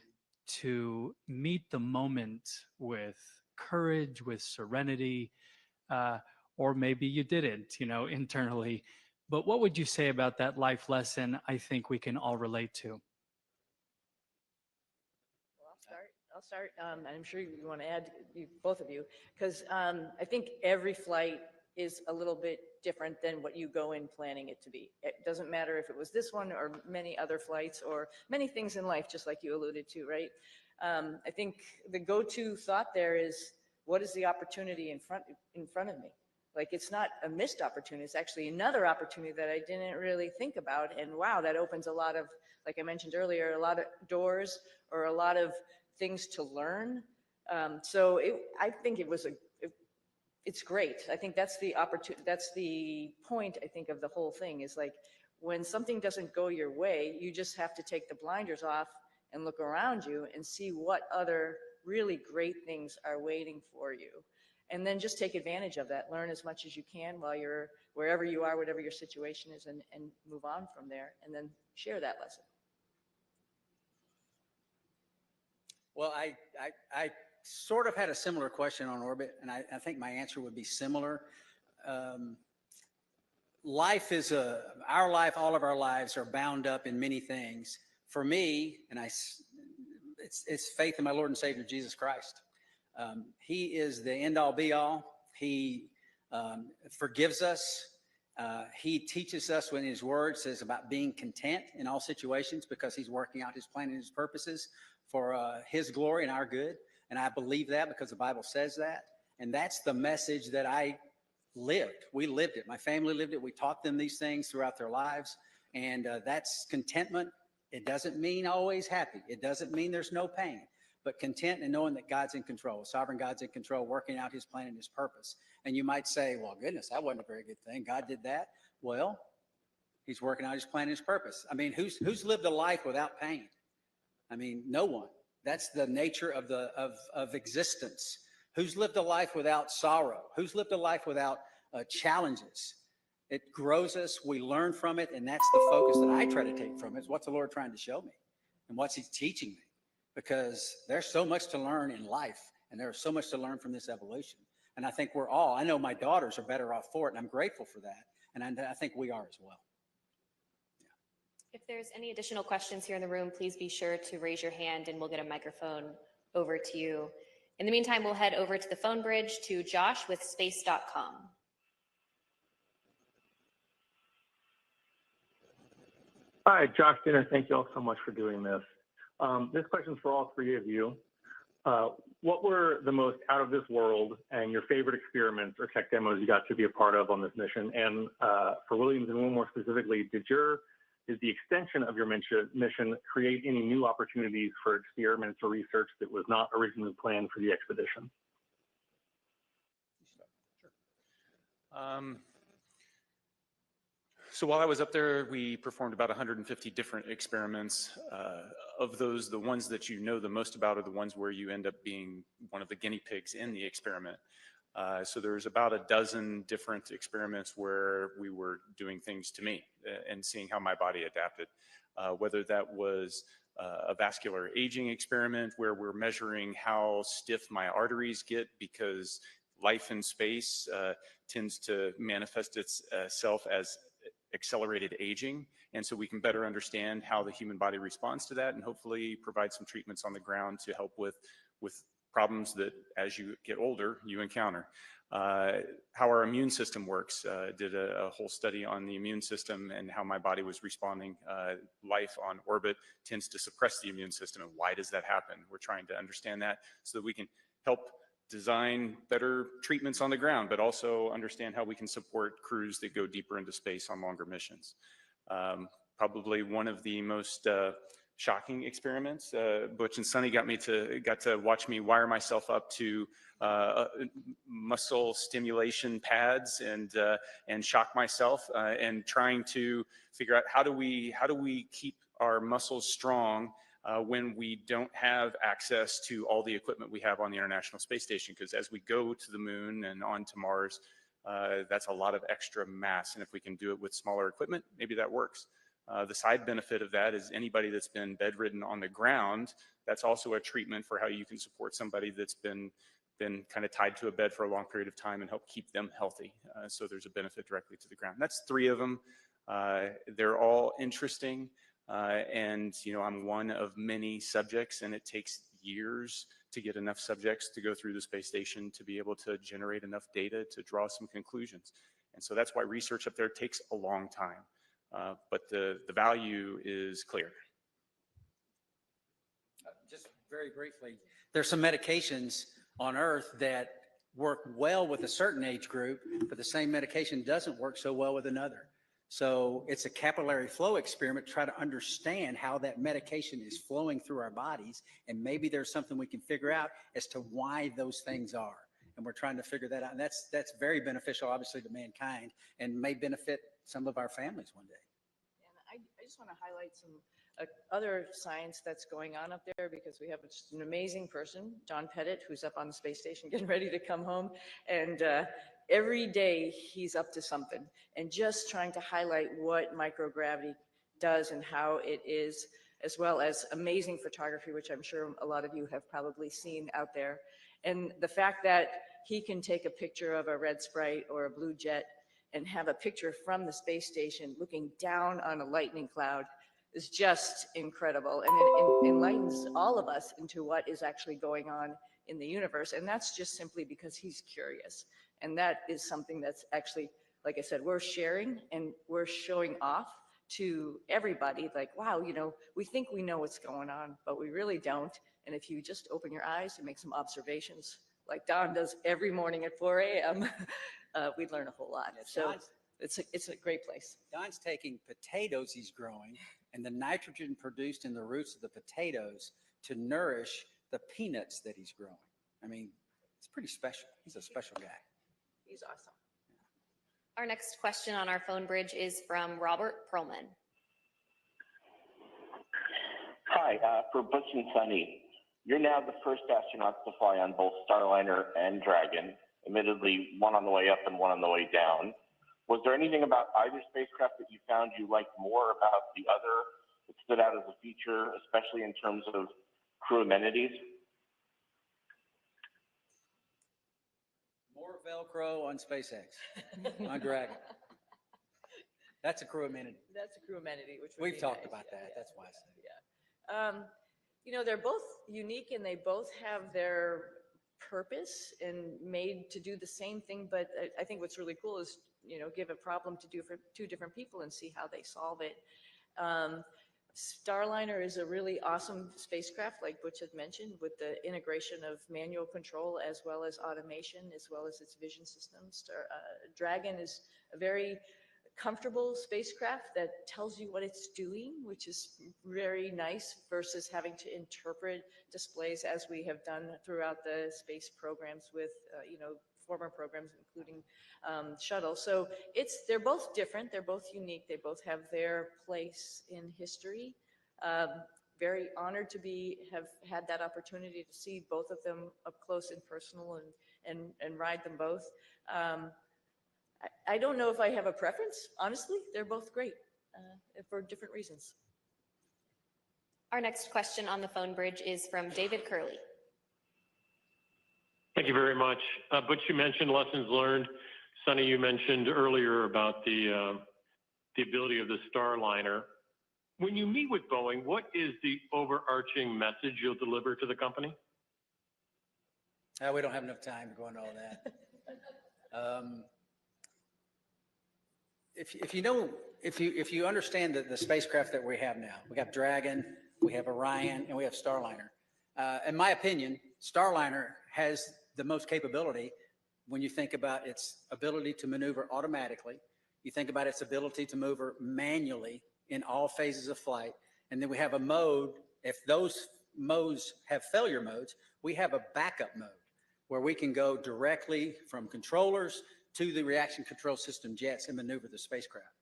S10: to meet the moment with courage, with serenity, or maybe you didn't, internally. But what would you say about that life lesson I think we can all relate to?
S7: Well, I'll start. I'm sure you want to add, both of you, because I think every flight is a little bit different than what you go in planning it to be. It doesn't matter if it was this one or many other flights or many things in life, just like you alluded to, right? I think the go-to thought there is, what is the opportunity in front of me? Like, it's not a missed opportunity. It's actually another opportunity that I didn't really think about. And wow, that opens a lot of, like I mentioned earlier, a lot of doors or a lot of things to learn. So I think it's great. I think that's the opportunity. That's the point, I think, of the whole thing is like, when something doesn't go your way, you just have to take the blinders off and look around you and see what other really great things are waiting for you. And then just take advantage of that. Learn as much as you can while you're wherever you are, whatever your situation is, and move on from there, and then share that lesson.
S8: Well, I sort of had a similar question on orbit, and I think my answer would be similar. Life is our life, all of our lives are bound up in many things. For me, and it's faith in my Lord and Savior, Jesus Christ. He is the end all be all. He forgives us He teaches us when his word says about being content in all situations because he's working out his plan and his purposes for his glory and our good. And I believe that because the Bible says that. And that's the message that I lived. We lived it. My family lived it. We taught them these things throughout their lives. And that's contentment. It doesn't mean always happy. It doesn't mean there's no pain, but content and knowing that God's in control, sovereign God's in control, working out his plan and his purpose. And you might say, well, goodness, that wasn't a very good thing. God did that. Well, he's working out his plan and his purpose. I mean, who's lived a life without pain? I mean, no one. That's the nature of existence. Who's lived a life without sorrow? Who's lived a life without challenges? It grows us. We learn from it. And that's the focus that I try to take from it. Is what's the Lord trying to show me and what's he teaching me? Because there's so much to learn in life and there's so much to learn from this evolution. And I think we're all, I know my daughters are better off for it, and I'm grateful for that. And I think we are as well.
S5: If there's any additional questions here in the room, please be sure to raise your hand and we'll get a microphone over to you. In the meantime, we'll head over to the phone bridge to Josh with space.com.
S11: Hi, Josh Dinner. Thank you all so much for doing this. This question is for all three of you. What were the most out of this world and your favorite experiments or tech demos you got to be a part of on this mission? And for Williams and Wilmore specifically, did the extension of your mission create any new opportunities for experiments or research that was not originally planned for the expedition?
S6: So while I was up there, we performed about 150 different experiments. Of those, the ones that you know the most about are the ones where you end up being one of the guinea pigs in the experiment. So there's about a dozen different experiments where we were doing things to me and seeing how my body adapted. Whether that was a vascular aging experiment where we're measuring how stiff my arteries get because life in space tends to manifest itself as accelerated aging. And so we can better understand how the human body responds to that and hopefully provide some treatments on the ground to help with problems that as you get older, you encounter. How our immune system works, did a whole study on the immune system and how my body was responding. Life on orbit tends to suppress the immune system, and why does that happen? We're trying to understand that so that we can help design better treatments on the ground, but also understand how we can support crews that go deeper into space on longer missions. Probably one of the most shocking experiments. Butch and Suni got to watch me wire myself up to muscle stimulation pads and shock myself and trying to figure out how do we keep our muscles strong when we don't have access to all the equipment we have on the International Space Station. Because as we go to the moon and on to Mars, that's a lot of extra mass. And if we can do it with smaller equipment, maybe that works. The side benefit of that is anybody that's been bedridden on the ground, that's also a treatment for how you can support somebody that's been kind of tied to a bed for a long period of time and help keep them healthy. So there's a benefit directly to the ground. That's three of them. They're all interesting. And, you know, I'm one of many subjects, and it takes years to get enough subjects to go through the space station to be able to generate enough data to draw some conclusions. And so that's why research up there takes a long time. But the value is clear.
S8: Just very briefly, there's some medications on Earth that work well with a certain age group, but the same medication doesn't work so well with another. So it's a capillary flow experiment to try to understand how that medication is flowing through our bodies. And maybe there's something we can figure out as to why those things are. And we're trying to figure that out. And that's very beneficial, obviously, to mankind and may benefit some of our families one day.
S7: And I just want to highlight some other science that's going on up there, because we have just an amazing person, John Pettit, who's up on the space station getting ready to come home. And every day he's up to something and just trying to highlight what microgravity does and how it is, as well as amazing photography, which I'm sure a lot of you have probably seen out there. And the fact that he can take a picture of a red sprite or a blue jet and have a picture from the space station looking down on a lightning cloud is just incredible. And it enlightens all of us into what is actually going on in the universe. And that's just simply because he's curious. And that is something that's actually like I said, we're sharing and we're showing off to everybody, like, wow, you know, we think we know what's going on, but we really don't. And if you just open your eyes and make some observations, like Don does every morning at 4 a.m., we'd learn a whole lot. So it's a great place.
S8: Don's taking potatoes he's growing and the nitrogen produced in the roots of the potatoes to nourish the peanuts that he's growing. I mean, it's pretty special. He's a special guy.
S7: He's awesome.
S5: Our next question on our phone bridge is from Robert Perlman.
S12: Hi, for Butch and Suni, you're now the first astronauts to fly on both Starliner and Dragon, admittedly one on the way up and one on the way down. Was there anything about either spacecraft that you found you liked more about the other that stood out as a feature, especially in terms of crew amenities?
S8: More Velcro on SpaceX, on Dragon. That's a crew amenity.
S7: That's a crew amenity, which would
S8: We've
S7: be
S8: talked
S7: nice.
S8: about
S7: Yeah,
S8: that.
S7: yeah.
S8: That's why I said.
S7: Yeah. You know, they're both unique and they both have their purpose and made to do the same thing. But I think what's really cool is, you know, give a problem to do for two different people and see how they solve it. Starliner is a really awesome spacecraft, like Butch had mentioned, with the integration of manual control as well as automation, as well as its vision systems. Dragon is a very comfortable spacecraft that tells you what it's doing, which is very nice versus having to interpret displays as we have done throughout the space programs with, you know, former programs, including shuttle. So they're both different. They're both unique. They both have their place in history. Very honored to have had that opportunity to see both of them up close and personal and ride them both. I don't know if I have a preference. Honestly, they're both great for different reasons.
S5: Our next question on the phone bridge is from David Curley.
S13: Thank you very much. Butch, you mentioned lessons learned. Suni, you mentioned earlier about the ability of the Starliner. When you meet with Boeing, what is the overarching message you'll deliver to the company?
S8: We don't have enough time to go into all that. If you understand the spacecraft that we have now, we have Dragon, we have Orion, and we have Starliner. In my opinion, Starliner has the most capability when you think about its ability to maneuver automatically. You think about its ability to maneuver manually in all phases of flight. And then we have a mode, if those modes have failure modes, we have a backup mode where we can go directly from controllers to the reaction control system jets and maneuver the spacecraft.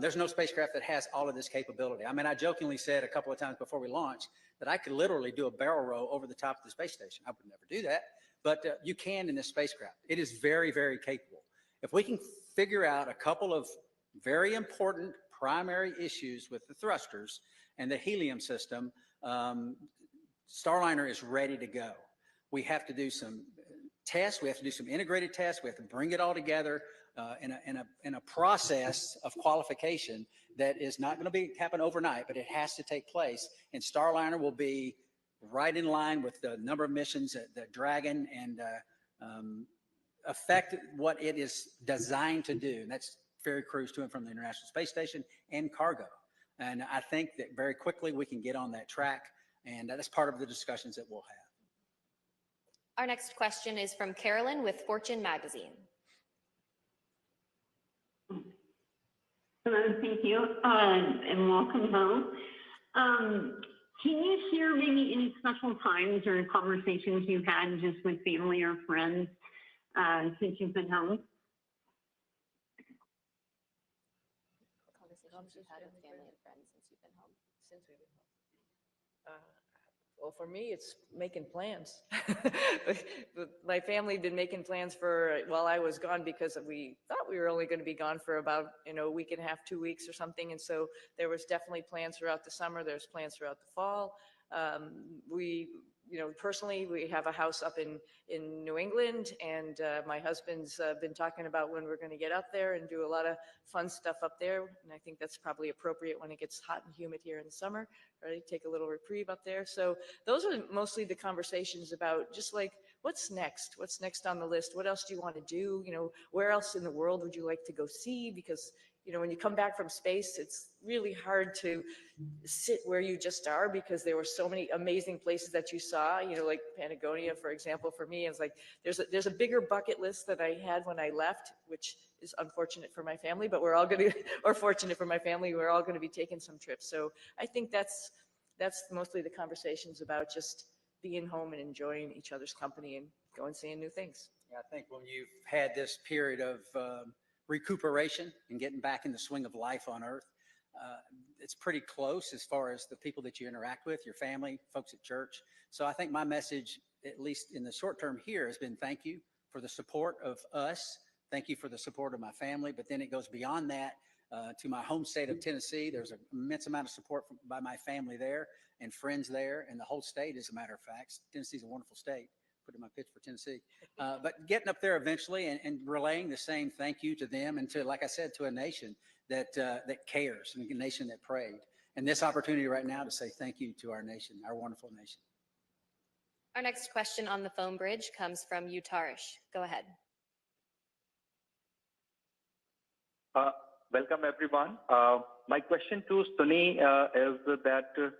S8: There's no spacecraft that has all of this capability. I mean, I jokingly said a couple of times before we launched that I could literally do a barrel roll over the top of the space station. I would never do that, but you can in this spacecraft. It is very, very capable. If we can figure out a couple of very important primary issues with the thrusters and the helium system, Starliner is ready to go. We have to do some tests. We have to do some integrated tests. We have to bring it all together in a process of qualification that is not going to happen overnight, but it has to take place. And Starliner will be right in line with the number of missions that Dragon and affect what it is designed to do. And that's ferry crews to and from the International Space Station and cargo. And I think that very quickly we can get on that track, and that's part of the discussions that we'll have.
S5: Our next question is from Carolyn with Fortune Magazine.
S23: Hello, thank you, and welcome both. Can you share maybe any special times or conversations you've had just with family or friends since you've been home?
S5: Conversations you've had with family and friends since you've been home.
S7: Since we've been home. Well, for me, it's making plans. My family had been making plans while I was gone, because we thought we were only going to be gone for about, a week and a half, 2 weeks or something. And so there was definitely plans throughout the summer. There's plans throughout the fall. Personally, we have a house up in New England, and my husband's been talking about when we're going to get up there and do a lot of fun stuff up there. And I think that's probably appropriate when it gets hot and humid here in the summer, right? Take a little reprieve up there. So those are mostly the conversations about, just like what's next? What's next on the list? What else do you want to do? You know, where else in the world would you like to go see? Because, you know, when you come back from space, it's really hard to sit where you just are because there were so many amazing places that you saw, you know, like Patagonia, for example, for me, it's like, there's a bigger bucket list that I had when I left, which is unfortunate for my family, but we're all going to, or fortunate for my family, we're all going to be taking some trips. So I think that's mostly the conversations about just being home and enjoying each other's company and going seeing new things.
S8: Yeah, I think when you've had this period of recuperation and getting back in the swing of life on Earth, it's pretty close as far as the people that you interact with, your family, folks at church. So I think my message, at least in the short term here, has been thank you for the support of us. Thank you for the support of my family. But then it goes beyond that to my home state of Tennessee. There's an immense amount of support by my family there and friends there and the whole state, as a matter of fact. Tennessee's a wonderful state. Put in my pitch for Tennessee. But getting up there eventually and relaying the same thank you to them and to, like I said, to a nation that cares, and a nation that prayed. And this opportunity right now to say thank you to our nation, our wonderful nation.
S5: Our next question on the phone bridge comes from Utarish. Go ahead.
S14: Welcome, everyone. My question to Suni is that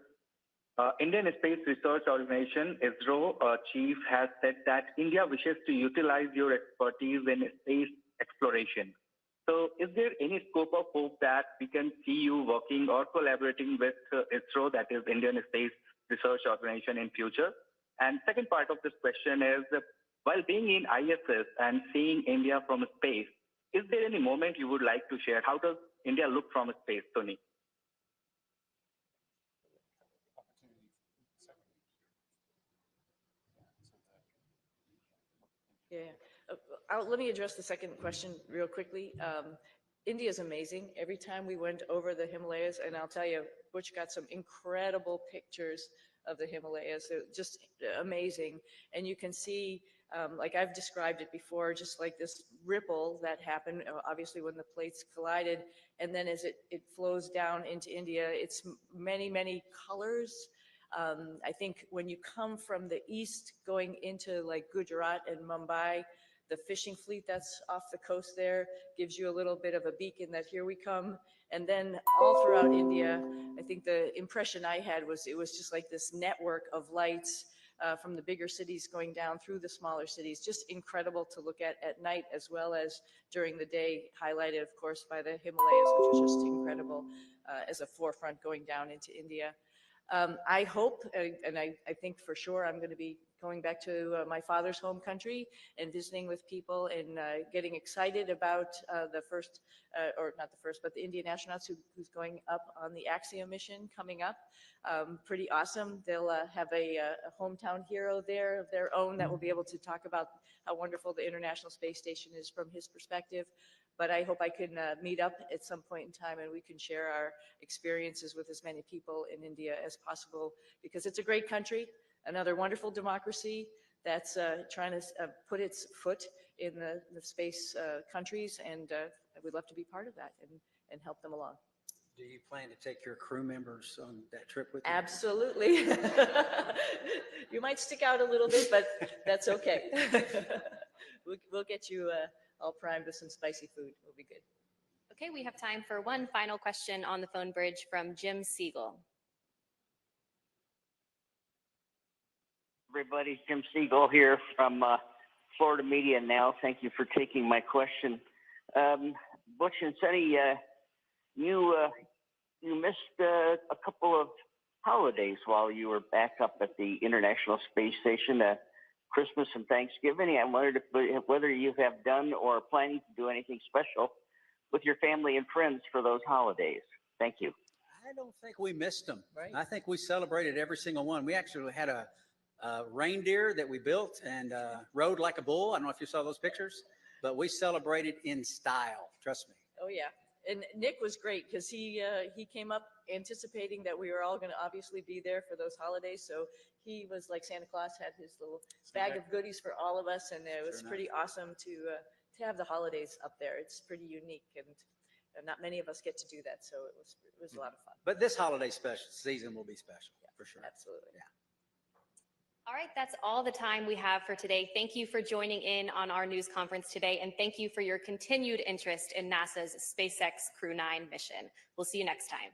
S14: Indian Space Research Organization, ISRO chief has said that India wishes to utilize your expertise in space exploration. So is there any scope of hope that we can see you working or collaborating with ISRO, that is Indian Space Research Organization, in future? And second part of this question is, while being in ISS and seeing India from space, is there any moment you would like to share? How does India look from space, Suni?
S7: Yeah. Let me address the second question real quickly. India is amazing. Every time we went over the Himalayas, and I'll tell you, Butch got some incredible pictures of the Himalayas. They're just amazing. And you can see, like I've described it before, just like this ripple that happened, obviously when the plates collided, and then as it flows down into India, it's many, many colors. I think when you come from the east going into like Gujarat and Mumbai, the fishing fleet that's off the coast there gives you a little bit of a beacon that here we come. And then all throughout India, I think the impression I had was it was just like this network of lights from the bigger cities going down through the smaller cities. Just incredible to look at night as well as during the day, highlighted, of course, by the Himalayas, which was just incredible as a forefront going down into India. I hope, and I think for sure, I'm going to be going back to my father's home country and visiting with people and getting excited about the first, or not the first, but the Indian astronauts who's going up on the Axiom mission coming up. Pretty awesome. They'll have a hometown hero there of their own that will be able to talk about how wonderful the International Space Station is from his perspective. But I hope I can meet up at some point in time and we can share our experiences with as many people in India as possible, because it's a great country, another wonderful democracy that's trying to put its foot in the space countries, and we'd love to be part of that and help them along.
S8: Do you plan to take your crew members on that trip with you?
S7: Absolutely. You might stick out a little bit, but that's okay. We'll get you all primed with some spicy food. We'll be good.
S5: Okay, we have time for one final question on the phone bridge from Jim Siegel.
S15: Everybody, Jim Siegel here from Florida Media Now. Thank you for taking my question. Butch and Suni, you missed a couple of holidays while you were back up at the International Space Station, Christmas and Thanksgiving. I wondered whether you have done or are planning to do anything special with your family and friends for those holidays. Thank you.
S8: I don't think we missed them. Right. I think we celebrated every single one. We actually had a reindeer that we built and rode like a bull. I don't know if you saw those pictures, but we celebrated in style. Trust me.
S7: Oh yeah. And Nick was great because he came up anticipating that we were all going to obviously be there for those holidays. So he was like Santa Claus, had his little bag of goodies for all of us, and it was pretty awesome to have the holidays up there. It's pretty unique, and not many of us get to do that. So it was a lot of fun.
S8: But this holiday season will be special, for sure.
S7: Absolutely.
S8: Yeah.
S5: All right, that's all the time we have for today. Thank you for joining in on our news conference today, and thank you for your continued interest in NASA's SpaceX Crew 9 mission. We'll see you next time.